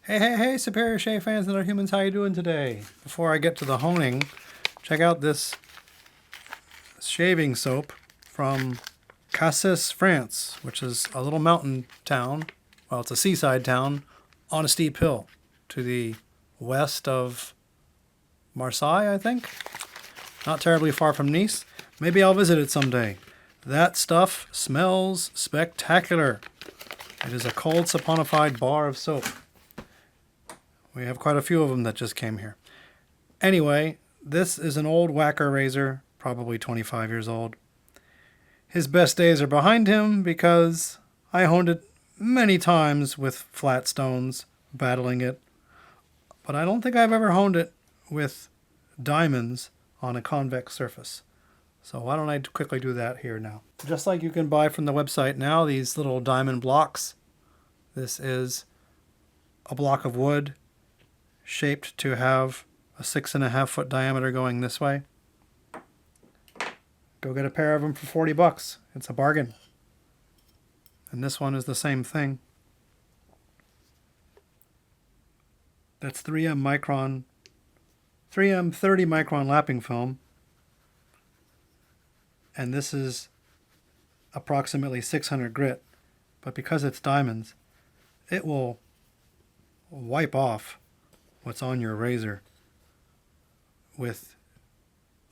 Hey, Superior Shave fans and other humans, how you doing today? Before I get to the honing, check out this shaving soap from Cassis, France, which is a little mountain town. Well, it's a seaside town on a steep hill to the west of Marseille, I think. Not terribly far from Nice. Maybe I'll visit it someday. That stuff smells spectacular. It is a cold saponified bar of soap. We have quite a few of them that just came here. Anyway, this is an old Wacker razor, probably 25 years old. His best days are behind him because I honed it many times with flat stones, battling it. But I don't think I've ever honed it with diamonds on a convex surface. So why don't I quickly do that here now. Just like you can buy from the website now, these little diamond blocks. This is a block of wood shaped to have a 6.5 foot diameter going this way. Go get a pair of them for 40 bucks. It's a bargain. And this one is the same thing. That's 3M 30 micron lapping film. And this is approximately 600 grit. But because it's diamonds, it will wipe off what's on your razor with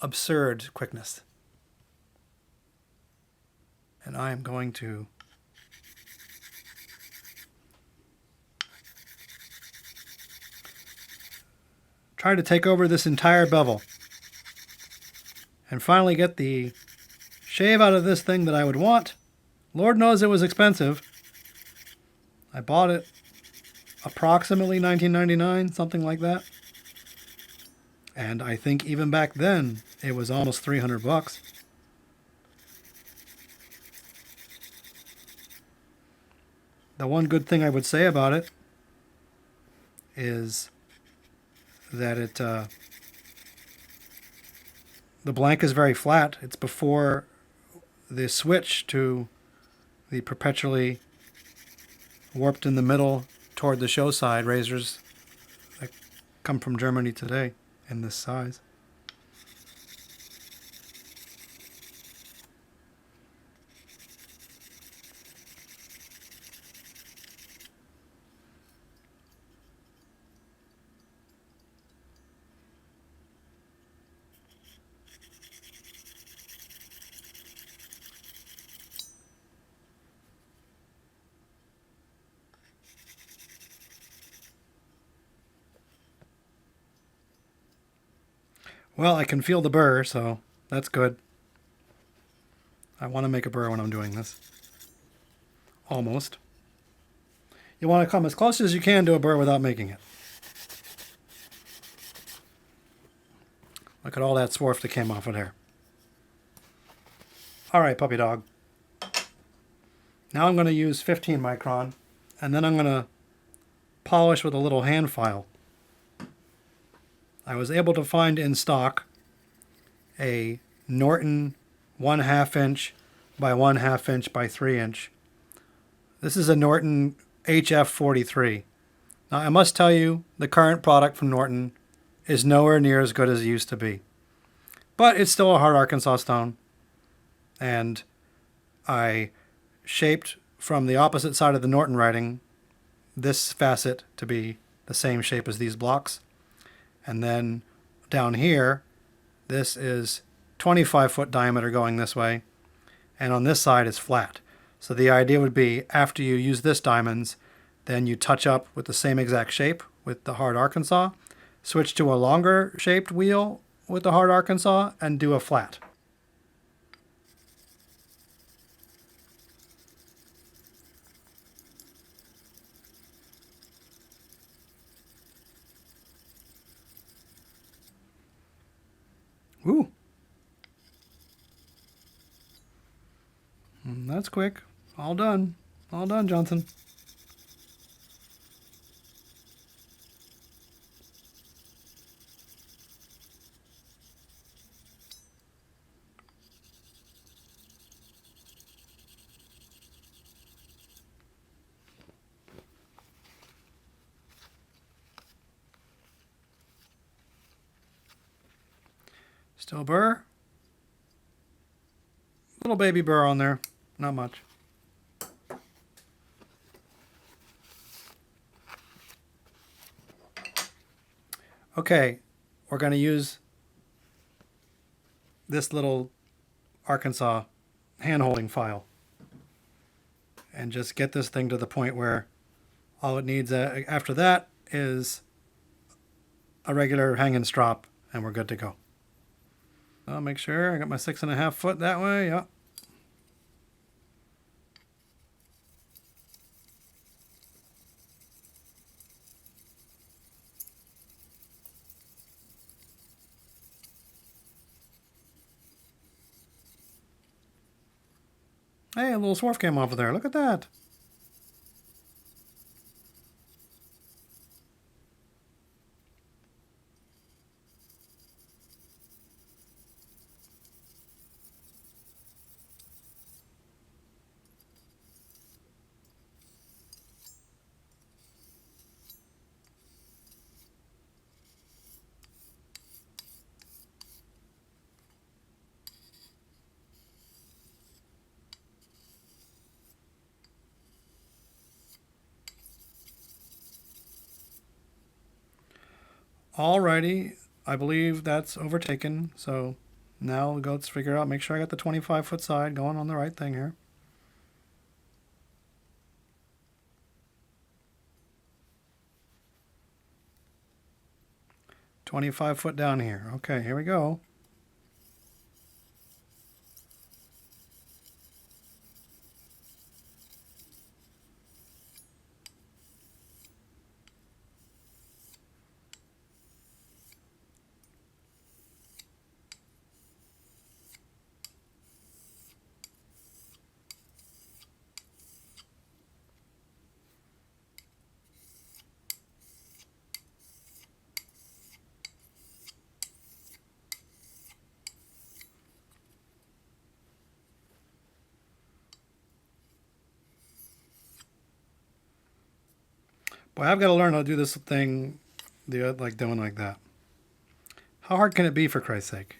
absurd quickness. And I am going to try to take over this entire bevel and finally get the shave out of this thing that I would want. Lord knows it was expensive. I bought it approximately $19.99, something like that. And I think even back then it was almost 300 bucks. The one good thing I would say about it is that the blank is very flat. It's before the switch to the perpetually warped in the middle toward the show side razors that come from Germany today in this size. Well, I can feel the burr, so that's good. I want to make a burr when I'm doing this. Almost. You want to come as close as you can to a burr without making it. Look at all that swarf that came off of there. All right, puppy dog. Now I'm going to use 15 micron, and then I'm going to polish with a little hand file. I was able to find in stock a Norton 1/2 inch by 1/2 inch by 3 inch. This is a Norton HF43. Now I must tell you, the current product from Norton is nowhere near as good as it used to be. But it's still a hard Arkansas stone. And I shaped from the opposite side of the Norton writing this facet to be the same shape as these blocks. And then down here, this is 25 foot diameter going this way. And on this side is flat. So the idea would be after you use this diamonds, then you touch up with the same exact shape with the hard Arkansas, switch to a longer shaped wheel with the hard Arkansas, and do a flat. Ooh. That's quick. All done. All done, Johnson. Still burr. Little baby burr on there. Not much. Okay, we're going to use this little Arkansas hand-holding file and just get this thing to the point where all it needs after that is a regular hanging strop, and we're good to go. I'll make sure I got my 6.5 foot that way. Yep. Hey, a little swarf came off of there. Look at that. Alrighty, I believe that's overtaken. So now let's figure out, make sure I got the 25 foot side going on the right thing here. $25 foot down here. Okay, here we go. Boy, I've got to learn how to do this thing, like doing like that. How hard can it be, for Christ's sake?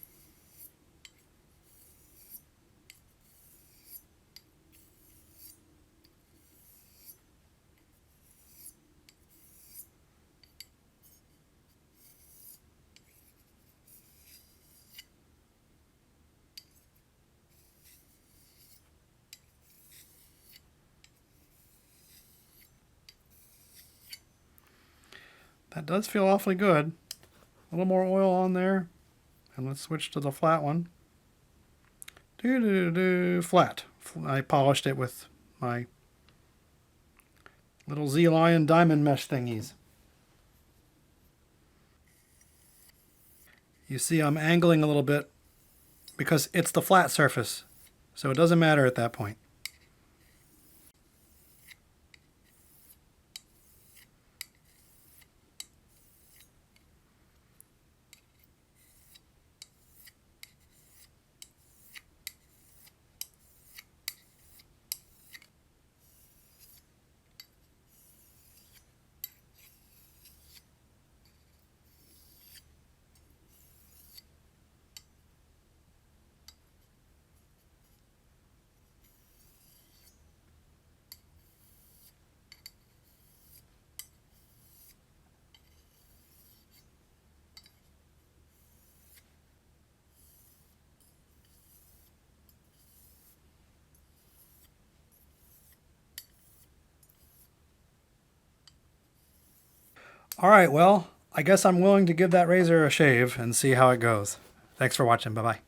That does feel awfully good. A little more oil on there. And let's switch to the flat one. Flat. I polished it with my little Z-Lion diamond mesh thingies. You see I'm angling a little bit because it's the flat surface. So it doesn't matter at that point. All right, well, I guess I'm willing to give that razor a shave and see how it goes. Thanks for watching. Bye-bye.